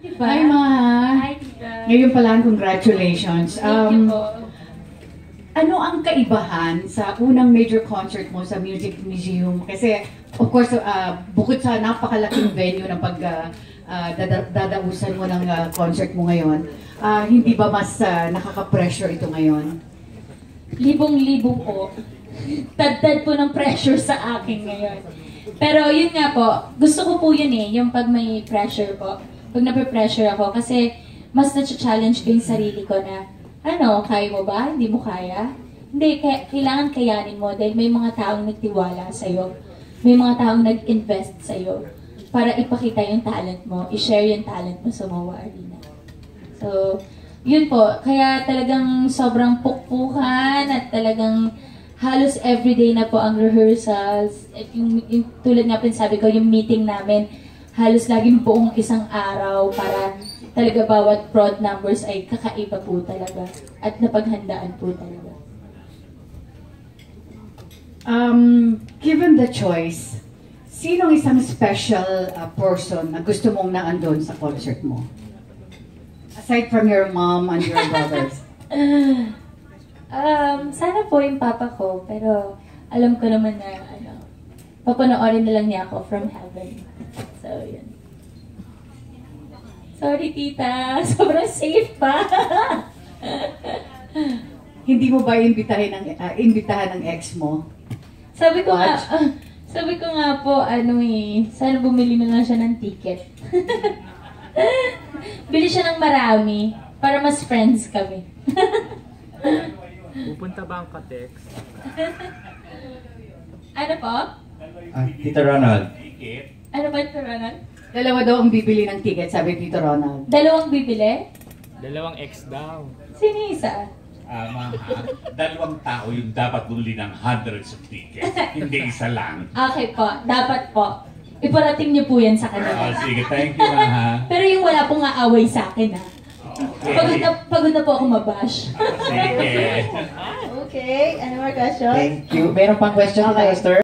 Diba? Hi, Ma. Hi, Tita. Ngayon pa lang, congratulations. Thank you po. Ano ang kaibahan sa unang major concert mo sa Music Museum? Kasi, of course, bukod sa napakalaking venue ng dadausan mo ng concert mo ngayon, hindi ba mas nakaka-pressure ito ngayon? Libong-libo po. Tad-tad po ng pressure sa akin ngayon. Pero yun nga po, gusto ko po yun yung pag may pressure po. Pag nape-pressure ako, kasi mas na-challenge ko yung sarili ko na, kaya mo ba? Hindi mo kaya? Hindi, kailangan kayanin mo dahil may mga taong nagtiwala sa'yo. May mga taong nag-invest sa'yo para ipakita yung talent mo, i-share yung talent mo sa MOA Arena. So, yun po. Kaya talagang sobrang pukpukan at talagang halos everyday na po ang rehearsals. At yung tulad nga po sabi ko, yung meeting namin, halos laging buong isang araw para talaga bawat prod numbers ay kakaiba po talaga. At napaghandaan po talaga. Given the choice, sinong isang special person na gusto mong naandun sa concert mo? Aside from your mom and your brothers. Sana po yung papa ko, pero alam ko naman na, papanoorin na lang niya ako from heaven. So, yun. Sorry, tita. Sobrang safe pa. Hindi mo ba imbitahan ng ex mo? Sabi ko nga po, sana bumili na lang siya ng ticket. Bili siya ng marami, para mas friends kami. Pupunta ba ang ka-tex? Ano po? Tito Ronald. Ano ba ito, Ronald? Dalawa daw ang bibili ng ticket, sabi Tito Ronald. Dalawang bibili? Dalawang ex daw. Sino isa? Dalawang tao yung dapat bumili ng hundreds of tickets. Hindi isa lang. Okay po, dapat po. Iparating niyo po yan sa kanila. Sige, thank you ha. Pero yung wala pong aaway sa akin Okay. Pagod na po ako mabash. Sige. Okay, any more questions? Thank you. Meron pang question, Okay. Esther?